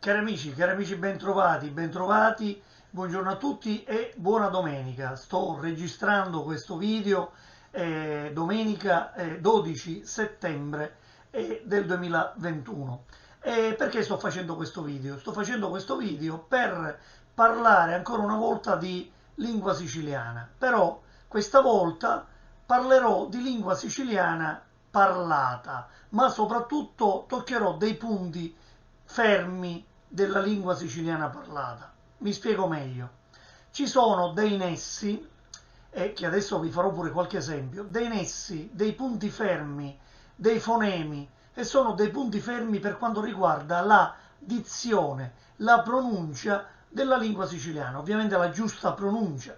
Cari amici, bentrovati, buongiorno a tutti e buona domenica. Sto registrando questo video domenica 12 settembre del 2021. Perché sto facendo questo video? Sto facendo questo video per parlare ancora una volta di lingua siciliana, però questa volta parlerò di lingua siciliana parlata, ma soprattutto toccherò dei punti fermi della lingua siciliana parlata. Mi spiego meglio. Ci sono dei nessi, e che adesso vi farò pure qualche esempio, dei nessi, dei punti fermi, dei fonemi, e sono dei punti fermi per quanto riguarda la dizione, la pronuncia della lingua siciliana, ovviamente la giusta pronuncia.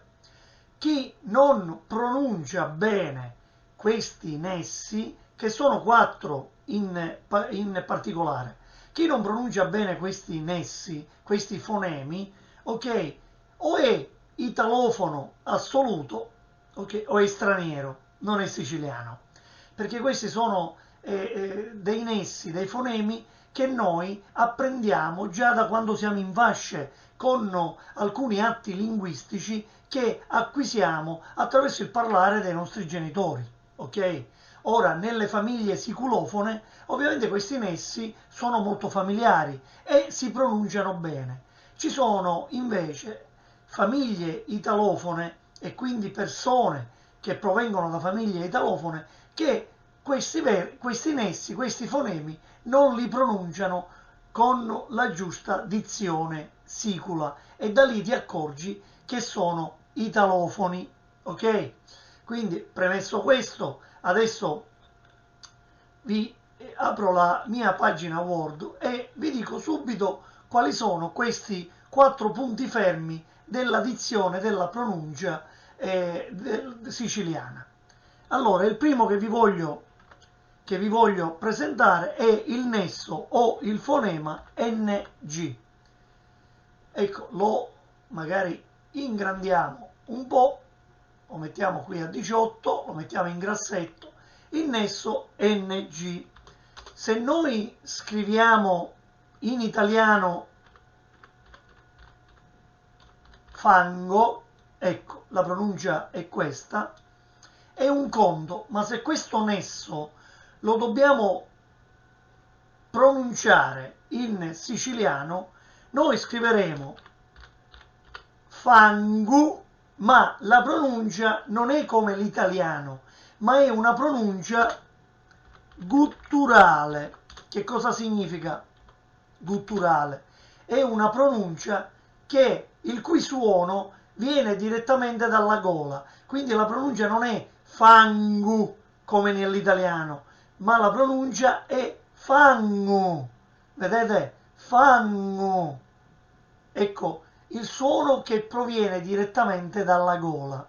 Chi non pronuncia bene questi nessi, che sono quattro in particolare, chi non pronuncia bene questi nessi, questi fonemi, ok, o è italofono assoluto, ok, o è straniero, non è siciliano, perché questi sono dei nessi, dei fonemi che noi apprendiamo già da quando siamo in fasce, con alcuni atti linguistici che acquisiamo attraverso il parlare dei nostri genitori, ok? Ora, nelle famiglie siculofone, ovviamente questi nessi sono molto familiari e si pronunciano bene. Ci sono invece famiglie italofone e quindi persone che provengono da famiglie italofone che questi nessi, questi fonemi non li pronunciano con la giusta dizione sicula e da lì ti accorgi che sono italofoni, ok? Quindi, premesso questo, adesso vi apro la mia pagina Word e vi dico subito quali sono questi quattro punti fermi della dizione, della pronuncia siciliana. Allora, il primo che vi voglio presentare è il nesso o il fonema NG. Ecco, lo magari ingrandiamo un po', lo mettiamo qui a 18, lo mettiamo in grassetto, il nesso NG. Se noi scriviamo in italiano fango, ecco, la pronuncia è questa, è un conto, ma se questo nesso lo dobbiamo pronunciare in siciliano, noi scriveremo fangu, ma la pronuncia non è come l'italiano, ma è una pronuncia gutturale. Che cosa significa gutturale? È una pronuncia il cui suono viene direttamente dalla gola, quindi la pronuncia non è fangu come nell'italiano, ma la pronuncia è fangu, vedete? Fangu, ecco il suono che proviene direttamente dalla gola.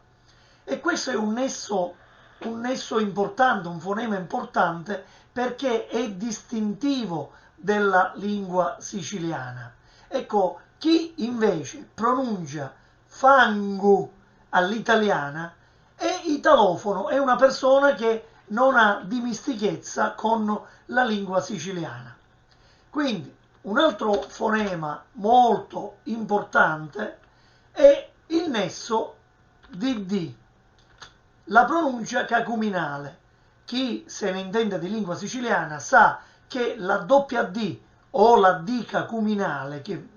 E questo è un nesso importante, un fonema importante, perché è distintivo della lingua siciliana. Ecco, chi invece pronuncia fangu all'italiana è italofono, è una persona che non ha dimistichezza con la lingua siciliana. Quindi un altro fonema molto importante è il nesso di D, la pronuncia cacuminale. Chi se ne intende di lingua siciliana sa che la doppia D o la D cacuminale, che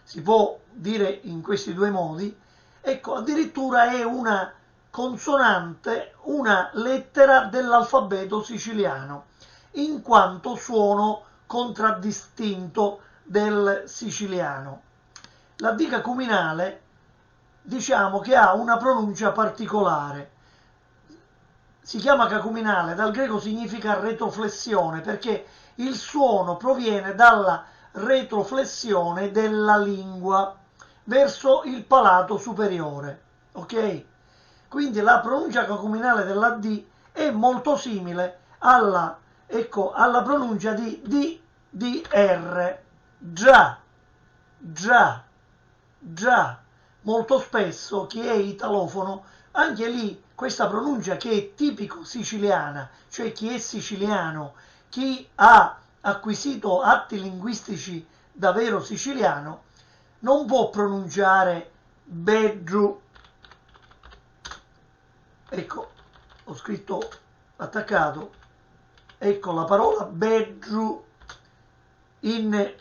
si può dire in questi due modi, ecco, addirittura è una consonante, una lettera dell'alfabeto siciliano, in quanto suono contraddistinto del siciliano. La D cacuminale, diciamo che ha una pronuncia particolare. Si chiama cacuminale, dal greco significa retroflessione, perché il suono proviene dalla retroflessione della lingua verso il palato superiore, ok? Quindi la pronuncia cacuminale della D è molto simile alla pronuncia di DR, già, già, già. Molto spesso chi è italofono, anche lì questa pronuncia che è tipico siciliana, cioè chi è siciliano, chi ha acquisito atti linguistici da vero siciliano, non può pronunciare bedru. Ecco, ho scritto attaccato, ecco la parola bedru in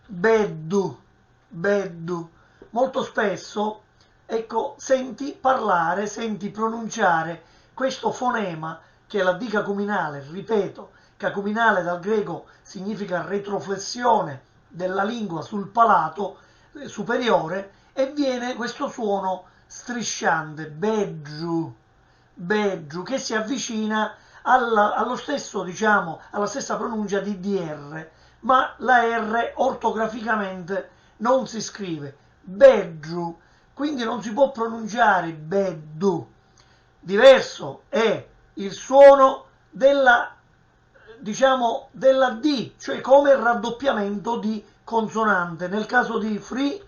beddu, beddu. Molto spesso, ecco, senti parlare, senti pronunciare questo fonema che è la D cacuminale, ripeto, cacuminale dal greco significa retroflessione della lingua sul palato superiore, e viene questo suono strisciante, bedru, bedru, che si avvicina allo stesso, diciamo, alla stessa pronuncia di DR, ma la R ortograficamente non si scrive, bedru, quindi non si può pronunciare beddu. Diverso è il suono della, diciamo, della D, cioè come raddoppiamento di consonante, nel caso di free,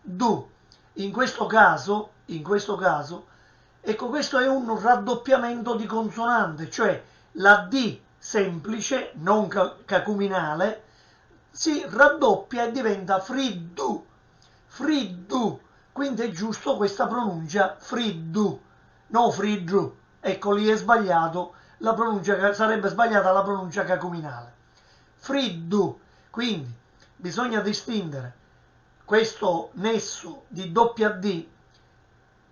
du. In questo caso, ecco, questo è un raddoppiamento di consonante, cioè la D semplice, non cacuminale, si raddoppia e diventa friddu, friddu. Quindi è giusto questa pronuncia friddu, no friddu. Ecco, lì è sbagliato, la pronuncia sarebbe sbagliata la pronuncia cacuminale. Friddu. Quindi bisogna distinguere questo nesso di doppia D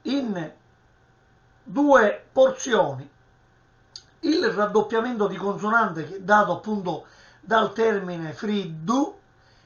in due porzioni: il raddoppiamento di consonante, che è dato appunto dal termine friddu,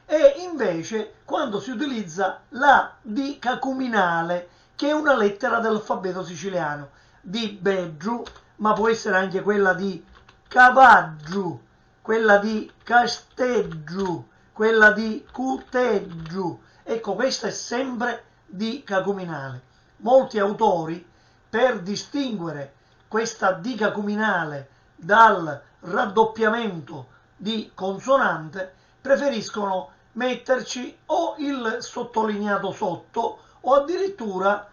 e invece quando si utilizza la D cacuminale, che è una lettera dell'alfabeto siciliano, di bedru, ma può essere anche quella di cavaggiu, quella di casteggiu, quella di cuteggiu. Ecco, questa è sempre D cacuminale. Molti autori, per distinguere questa D cacuminale dal raddoppiamento di consonante, preferiscono metterci o il sottolineato sotto, o addirittura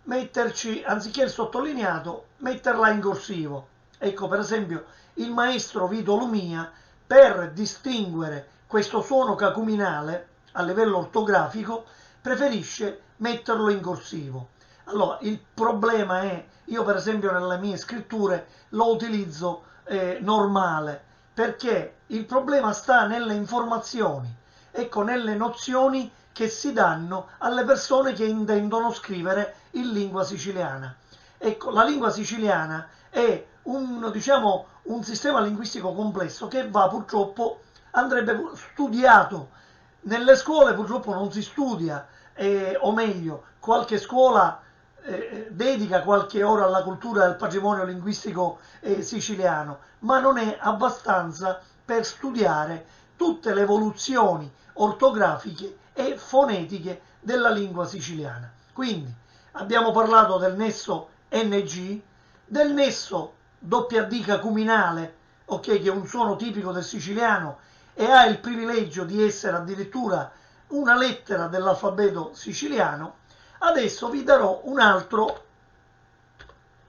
metterci, anziché il sottolineato, metterla in corsivo. Ecco, per esempio, il maestro Vito Lumia, per distinguere questo suono cacuminale a livello ortografico, preferisce metterlo in corsivo. Allora, il problema è, io per esempio nelle mie scritture lo utilizzo normale, perché il problema sta nelle informazioni, ecco, nelle nozioni che si danno alle persone che intendono scrivere in lingua siciliana. Ecco, la lingua siciliana è diciamo, un sistema linguistico complesso che andrebbe studiato. Nelle scuole purtroppo non si studia, o meglio, qualche scuola dedica qualche ora alla cultura del patrimonio linguistico siciliano, ma non è abbastanza per studiare tutte le evoluzioni ortografiche e fonetiche della lingua siciliana. Quindi abbiamo parlato del nesso NG, del nesso WD cacuminale, ok, che è un suono tipico del siciliano e ha il privilegio di essere addirittura una lettera dell'alfabeto siciliano. Adesso vi darò un altro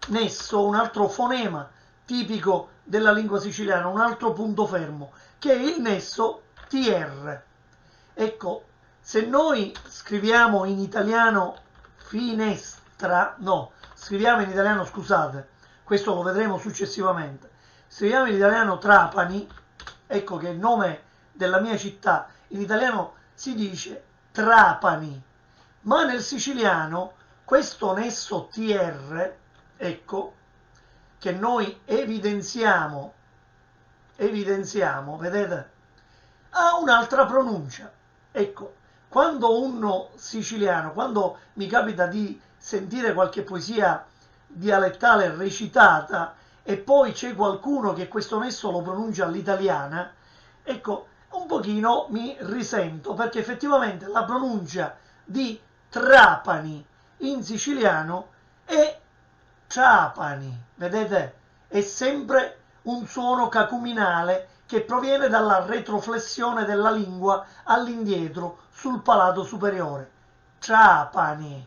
nesso, un altro fonema tipico della lingua siciliana, un altro punto fermo, che è il nesso TR. Ecco, se noi scriviamo in italiano finestra, no, scriviamo in italiano, scusate, questo lo vedremo successivamente, scriviamo in italiano Trapani, ecco che è il nome della mia città, in italiano si dice Trapani, ma nel siciliano questo nesso TR, ecco, che noi evidenziamo, vedete, ha un'altra pronuncia. Ecco, quando uno siciliano, quando mi capita di sentire qualche poesia dialettale recitata e poi c'è qualcuno che questo nesso lo pronuncia all'italiana, ecco, un pochino mi risento, perché effettivamente la pronuncia di Trapani in siciliano è Trapani, vedete? È sempre un suono cacuminale che proviene dalla retroflessione della lingua all'indietro sul palato superiore. Trapani,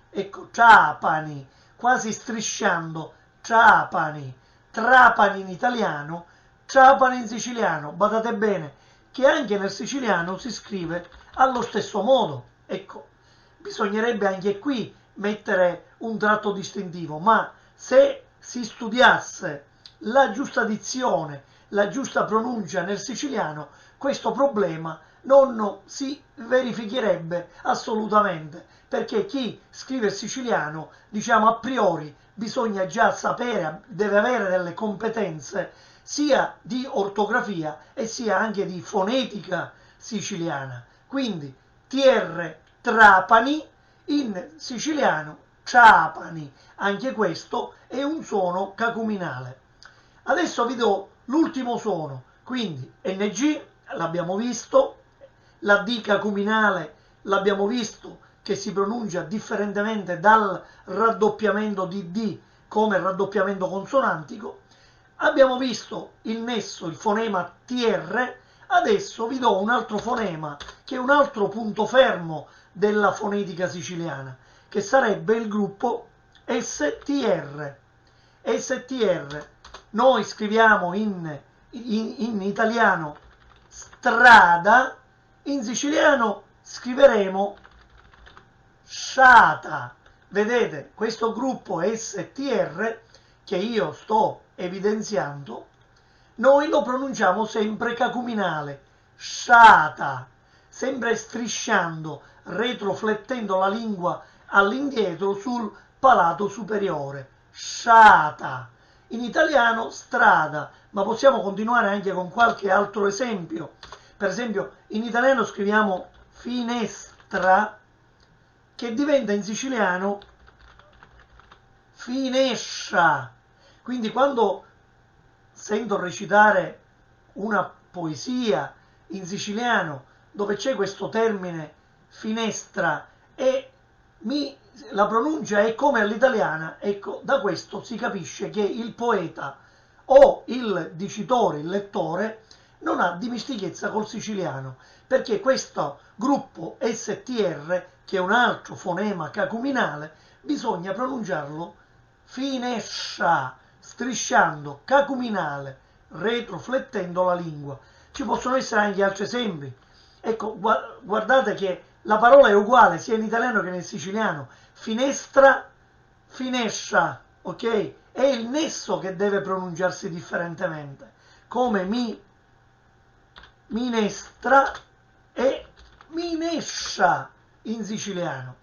ecco, Trapani, quasi strisciando, Trapani, Trapani in italiano, Trapani in siciliano, badate bene, che anche nel siciliano si scrive allo stesso modo. Ecco, bisognerebbe anche qui mettere un tratto distintivo, ma se si studiasse la giusta dizione, la giusta pronuncia nel siciliano, questo problema non si verificherebbe assolutamente, perché chi scrive il siciliano, diciamo a priori, bisogna già sapere, deve avere delle competenze sia di ortografia e sia anche di fonetica siciliana. Quindi TR Trapani, in siciliano Trapani, anche questo è un suono cacuminale. Adesso vi do l'ultimo suono, quindi NG l'abbiamo visto, la D cacuminale l'abbiamo visto che si pronuncia differentemente dal raddoppiamento di D come raddoppiamento consonantico. Abbiamo visto il nesso, il fonema TR, adesso vi do un altro fonema che è un altro punto fermo della fonetica siciliana, che sarebbe il gruppo STR. STR, noi scriviamo in italiano strada, in siciliano scriveremo sciata. Vedete, questo gruppo STR che io sto evidenziando, noi lo pronunciamo sempre cacuminale, sciata, sempre strisciando, retroflettendo la lingua all'indietro sul palato superiore, sciata. In italiano strada, ma possiamo continuare anche con qualche altro esempio. Per esempio, in italiano scriviamo finestra, che diventa in siciliano finescia. Quindi quando sento recitare una poesia in siciliano dove c'è questo termine finestra e la pronuncia è come all'italiana, ecco, da questo si capisce che il poeta o il dicitore, il lettore, non ha dimestichezza col siciliano, perché questo gruppo STR, che è un altro fonema cacuminale, bisogna pronunciarlo finescia, strisciando, cacuminale, retroflettendo la lingua. Ci possono essere anche altri esempi. Ecco, guardate che la parola è uguale sia in italiano che nel siciliano. Finestra, finescia, ok? È il nesso che deve pronunciarsi differentemente, come minestra e minescia in siciliano.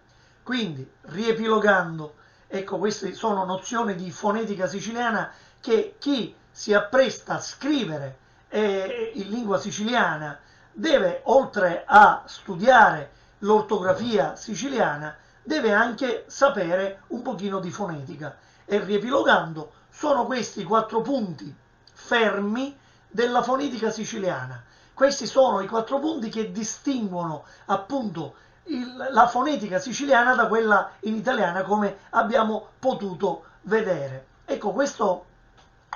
Quindi, riepilogando, ecco, queste sono nozioni di fonetica siciliana che chi si appresta a scrivere in lingua siciliana deve, oltre a studiare l'ortografia siciliana, deve anche sapere un pochino di fonetica. E riepilogando, sono questi 4 punti fermi della fonetica siciliana. Questi sono i 4 punti che distinguono appunto la fonetica siciliana da quella in italiana, come abbiamo potuto vedere. Ecco, questo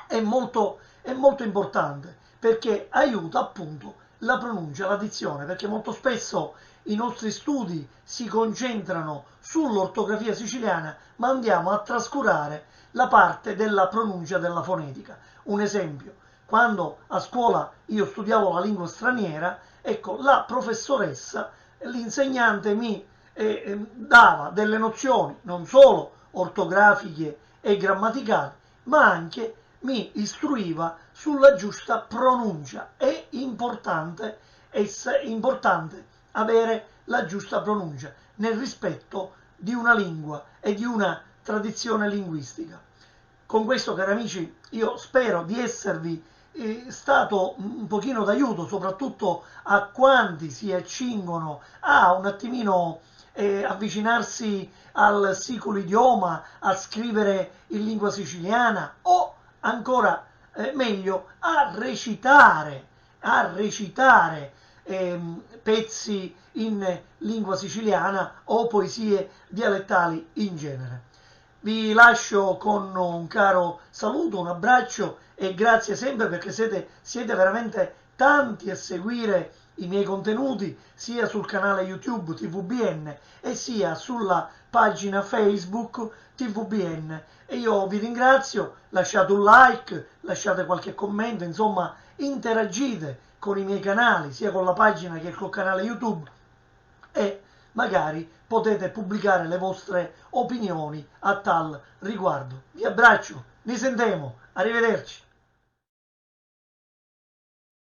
è molto importante, perché aiuta appunto la pronuncia, la dizione, perché molto spesso i nostri studi si concentrano sull'ortografia siciliana, ma andiamo a trascurare la parte della pronuncia della fonetica. Un esempio: quando a scuola io studiavo la lingua straniera, ecco, la professoressa, l'insegnante mi dava delle nozioni non solo ortografiche e grammaticali, ma anche mi istruiva sulla giusta pronuncia. È importante avere la giusta pronuncia nel rispetto di una lingua e di una tradizione linguistica. Con questo, cari amici, io spero di esservi stato un pochino d'aiuto, soprattutto a quanti si accingono a un attimino avvicinarsi al sicuro idioma, a scrivere in lingua siciliana o ancora meglio a recitare pezzi in lingua siciliana o poesie dialettali in genere. Vi lascio con un caro saluto, un abbraccio e grazie sempre, perché siete veramente tanti a seguire i miei contenuti sia sul canale YouTube TVBN e sia sulla pagina Facebook TVBN, e io vi ringrazio. Lasciate un like, lasciate qualche commento, insomma interagite con i miei canali, sia con la pagina che col canale YouTube, e magari potete pubblicare le vostre opinioni a tal riguardo. Vi abbraccio, vi sentiamo, arrivederci.